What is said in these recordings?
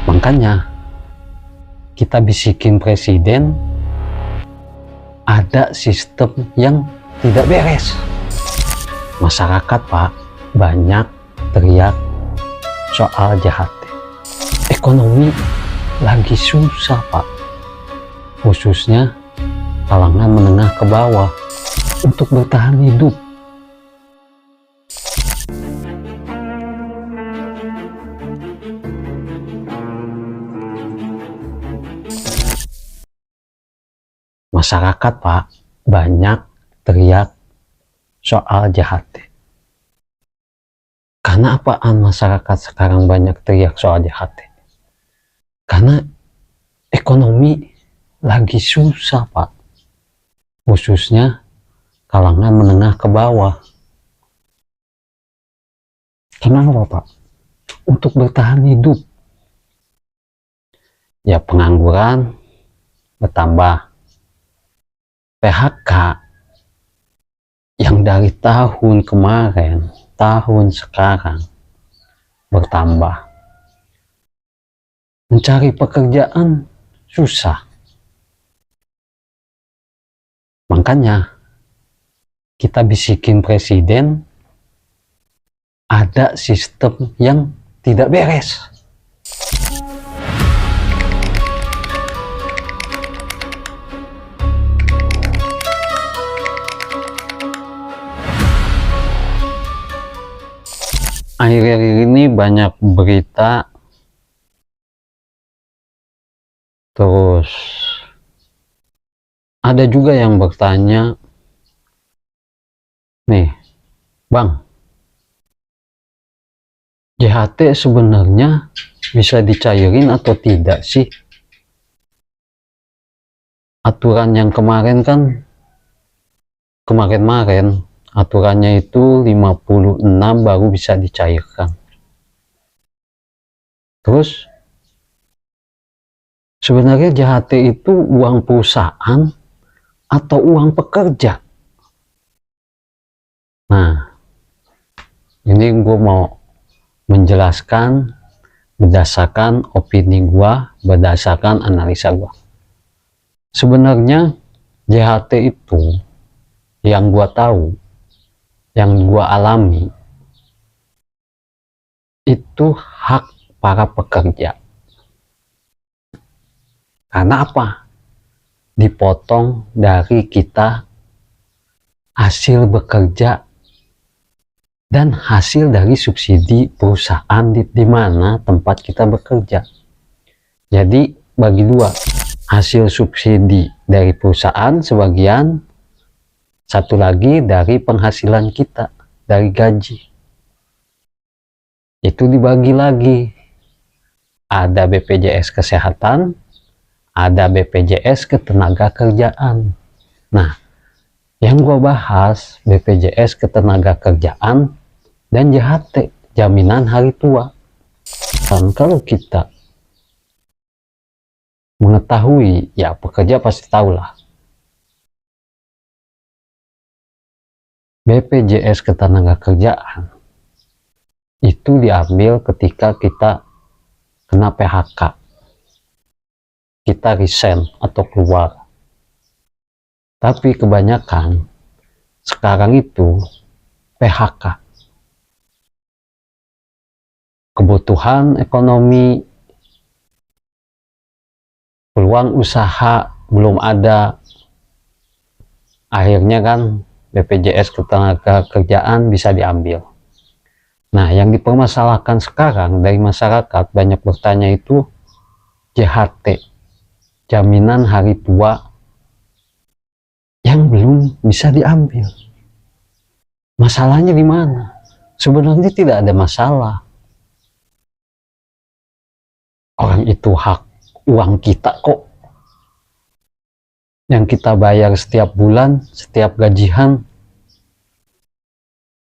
Makanya kita bisikin presiden, ada sistem yang tidak beres. Masyarakat Pak banyak teriak soal JHT. Ekonomi lagi susah Pak, khususnya kalangan menengah ke bawah untuk bertahan hidup. Masyarakat Pak banyak teriak soal JHT. Karena apaan masyarakat sekarang banyak teriak soal JHT? Karena ekonomi lagi susah Pak, khususnya kalangan menengah ke bawah. Kenapa Pak? Untuk bertahan hidup. Ya pengangguran bertambah, PHK yang dari tahun kemarin, tahun sekarang bertambah. Mencari pekerjaan susah. Makanya kita bisikin presiden, ada sistem yang tidak beres. Akhir-akhir ini banyak berita, terus ada juga yang bertanya, nih Bang, JHT sebenarnya bisa dicairin atau tidak sih? Aturan yang kemarin kan, kemarin aturannya itu 56 baru bisa dicairkan. Terus sebenarnya JHT itu uang perusahaan atau uang pekerja? Nah, ini gue mau menjelaskan berdasarkan opini gue, berdasarkan analisa gue. Sebenarnya JHT itu yang gue tahu, yang gue alami, itu hak para pekerja. Karena apa? Dipotong dari kita hasil bekerja dan hasil dari subsidi perusahaan di mana tempat kita bekerja. Jadi bagi dua, hasil subsidi dari perusahaan sebagian, satu lagi dari penghasilan kita, dari gaji. Itu dibagi lagi. Ada BPJS Kesehatan, ada BPJS Ketenagakerjaan. Nah, yang gue bahas BPJS Ketenagakerjaan dan JHT, Jaminan Hari Tua. Dan kalau kita mengetahui, ya pekerja pasti tahulah, BPJS Ketenagakerjaan itu diambil ketika kita kena PHK, kita resign atau keluar. Tapi kebanyakan sekarang itu PHK, kebutuhan ekonomi, peluang usaha belum ada, akhirnya kan BPJS Ketenagakerjaan bisa diambil. Nah, yang dipermasalahkan sekarang dari masyarakat banyak bertanya itu JHT, Jaminan Hari Tua, yang belum bisa diambil. Masalahnya di mana? Sebenarnya tidak ada masalah. Orang itu hak uang kita kok, yang kita bayar setiap bulan, setiap gajian.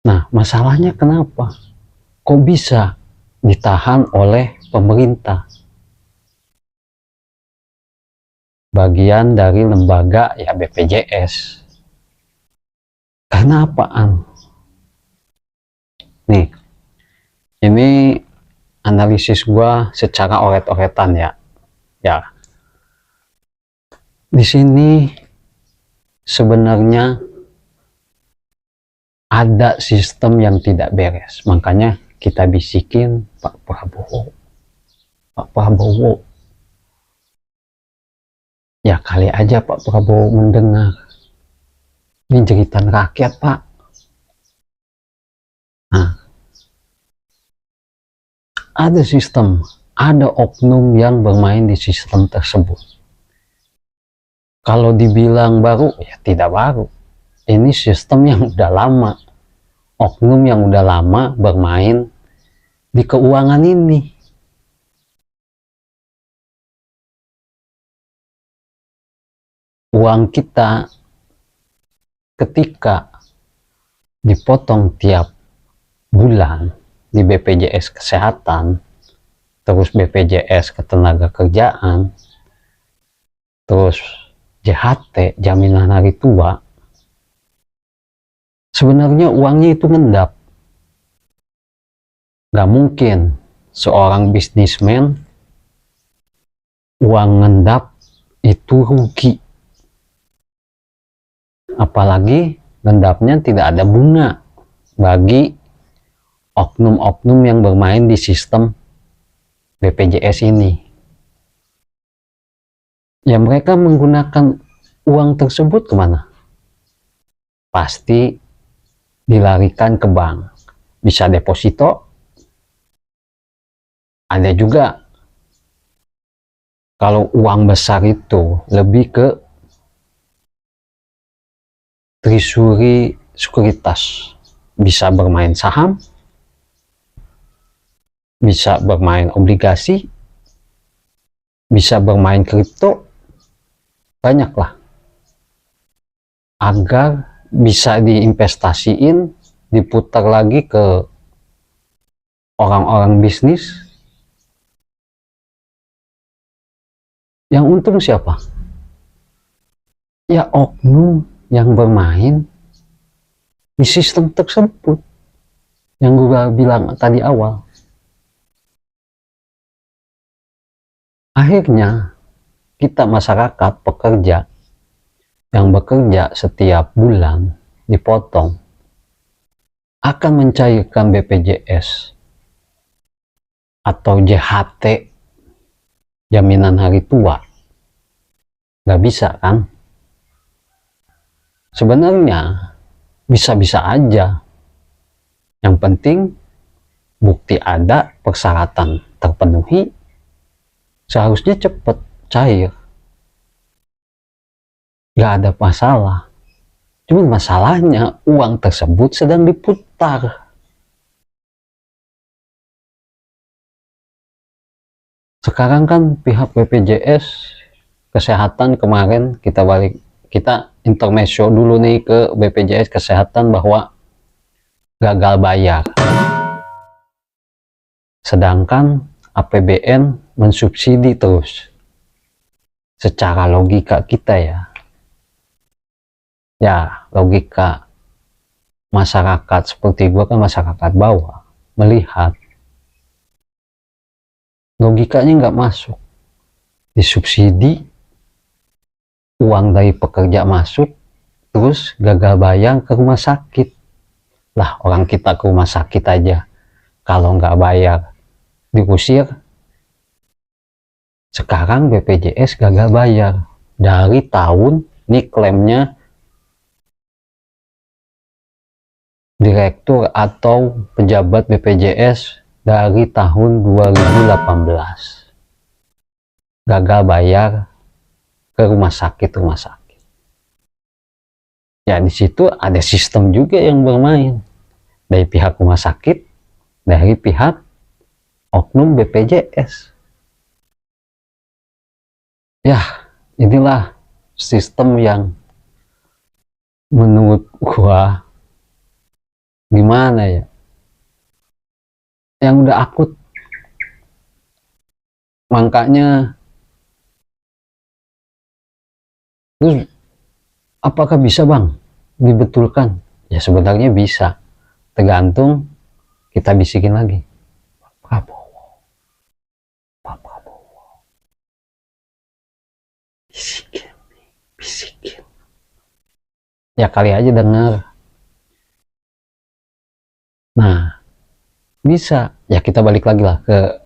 Nah, masalahnya kenapa? Kok bisa ditahan oleh pemerintah? Bagian dari lembaga ya BPJS. Karena apaan? Nih, ini analisis gua secara oret-oretan ya. Ya, di sini sebenarnya ada sistem yang tidak beres, makanya kita bisikin Pak Prabowo. Ya kali aja Pak Prabowo mendengar. Ini jeritan rakyat, Pak. Nah, ada sistem, ada oknum yang bermain di sistem tersebut. Kalau dibilang baru, ya tidak baru. Ini sistem yang udah lama. Oknum yang udah lama bermain di keuangan ini. Uang kita ketika dipotong tiap bulan di BPJS Kesehatan, terus BPJS Ketenagakerjaan, terus JHT, Jaminan Hari Tua, sebenarnya uangnya itu ngendap. Gak mungkin seorang bisnismen uang ngendap itu rugi. Apalagi ngendapnya tidak ada bunga bagi oknum-oknum yang bermain di sistem BPJS ini. Ya mereka menggunakan uang tersebut kemana? Pasti dilarikan ke bank. Bisa deposito, ada juga kalau uang besar itu lebih ke treasury sekuritas, bisa bermain saham, bisa bermain obligasi, bisa bermain kripto, banyaklah, agar bisa diinvestasiin, diputar lagi ke orang-orang bisnis. Yang untung siapa? Ya oknum yang bermain di sistem tersebut yang gue bilang tadi awal. Akhirnya kita masyarakat pekerja yang bekerja setiap bulan dipotong akan mencairkan BPJS atau JHT, Jaminan Hari Tua. Nggak bisa kan? Sebenarnya bisa-bisa aja. Yang penting bukti ada, persyaratan terpenuhi, seharusnya cepat cair. Nggak ada masalah. Cuma masalahnya uang tersebut sedang diputar. Sekarang kan pihak BPJS Kesehatan kemarin kita intermezzo dulu nih ke BPJS Kesehatan bahwa gagal bayar. Sedangkan APBN mensubsidi terus. Secara logika kita ya logika masyarakat seperti gua kan masyarakat bawah melihat logikanya nggak masuk. Disubsidi, uang dari pekerja masuk, terus gagal bayar ke rumah sakit. Lah orang kita ke rumah sakit aja kalau nggak bayar diusir. Sekarang BPJS gagal bayar dari tahun, ini klaimnya direktur atau pejabat BPJS dari tahun 2018 gagal bayar ke rumah sakit. Ya di situ ada sistem juga yang bermain dari pihak rumah sakit, dari pihak oknum BPJS. Ya inilah sistem yang menurut gua gimana ya, yang udah akut. Makanya terus apakah bisa bang dibetulkan? Ya sebenarnya bisa, tergantung kita bisikin lagi Prabowo. ya kali aja dengar. Nah, bisa ya kita balik lagi lah ke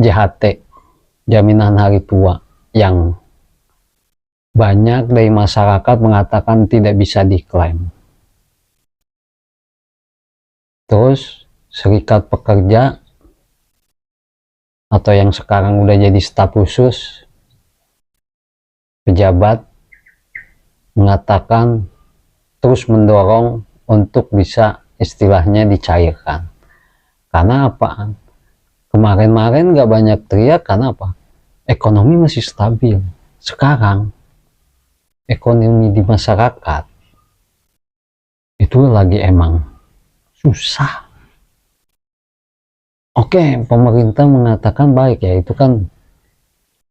JHT, jaminan hari tua, yang banyak dari masyarakat mengatakan tidak bisa diklaim. Terus serikat pekerja atau yang sekarang udah jadi staf khusus pejabat mengatakan terus mendorong untuk bisa istilahnya dicairkan. Karena apa? Kemarin-kemarin nggak banyak teriak karena apa? Ekonomi masih stabil. Sekarang ekonomi di masyarakat itu lagi emang susah. Oke, pemerintah mengatakan baik ya, itu kan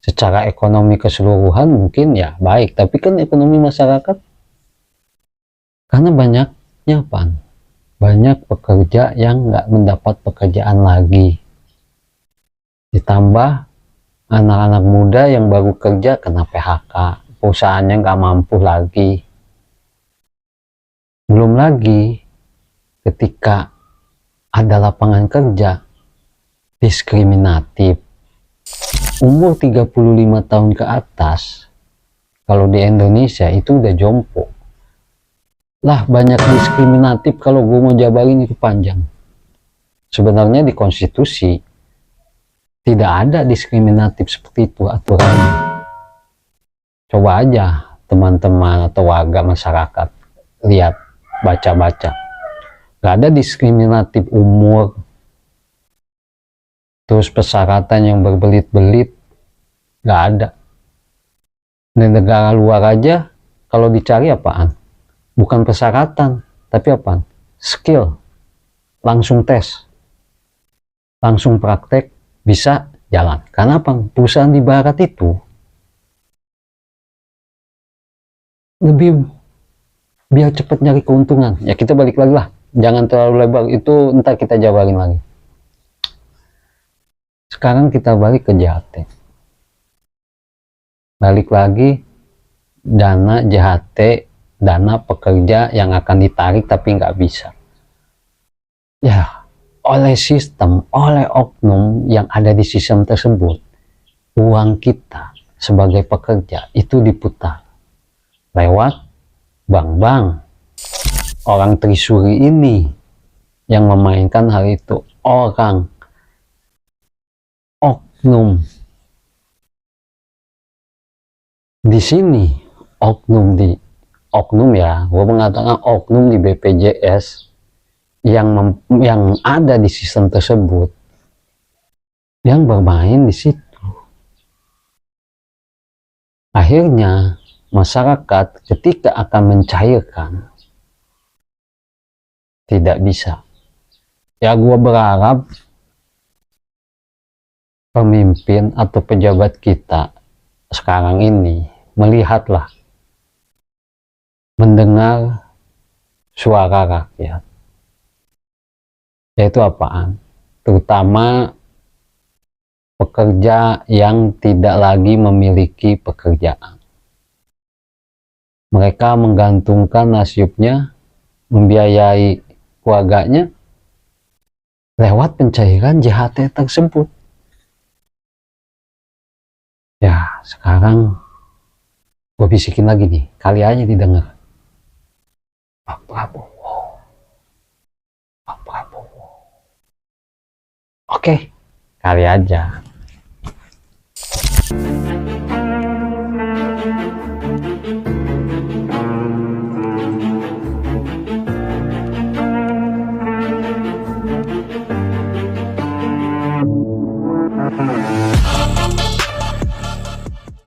secara ekonomi keseluruhan mungkin ya baik, tapi kan ekonomi masyarakat karena banyaknya apa? Banyak pekerja yang nggak mendapat pekerjaan lagi. Ditambah anak-anak muda yang baru kerja kena PHK, perusahaannya nggak mampu lagi. Belum lagi ketika ada lapangan kerja diskriminatif. Umur 35 tahun ke atas, kalau di Indonesia itu udah jompo. Lah banyak diskriminatif kalau gue mau jabarin itu panjang. Sebenarnya di konstitusi tidak ada diskriminatif seperti itu aturannya. Coba aja teman-teman atau warga masyarakat lihat, baca-baca. Gak ada diskriminatif umur, terus persyaratan yang berbelit-belit, gak ada. Di negara luar aja kalau dicari apaan? Bukan persyaratan, tapi apaan? Skill. Langsung tes, langsung praktek, bisa jalan. Karena apa? Perusahaan di barat itu lebih biar cepat nyari keuntungan. Ya kita balik lagi lah, jangan terlalu lebar, itu ntar kita jabarin lagi. Sekarang kita balik ke JHT. Balik lagi, dana JHT, dana pekerja yang akan ditarik tapi nggak bisa. Ya, oleh sistem, oleh oknum yang ada di sistem tersebut, uang kita sebagai pekerja itu diputar lewat bank-bank. Orang Trisuri ini yang memainkan hal itu, orang oknum di sini, oknum ya, gue mengatakan oknum di BPJS yang ada di sistem tersebut yang bermain di situ. Akhirnya masyarakat ketika akan mencairkan tidak bisa. Ya gue berharap pemimpin atau pejabat kita sekarang ini melihatlah, mendengar suara rakyat, yaitu apaan? Terutama pekerja yang tidak lagi memiliki pekerjaan. Mereka menggantungkan nasibnya, membiayai keluarganya lewat pencairan JHT tersebut. Ya sekarang gue bisikin lagi nih, kali aja didengar. Pak Prabowo, Pak Prabowo. Oke, kali aja.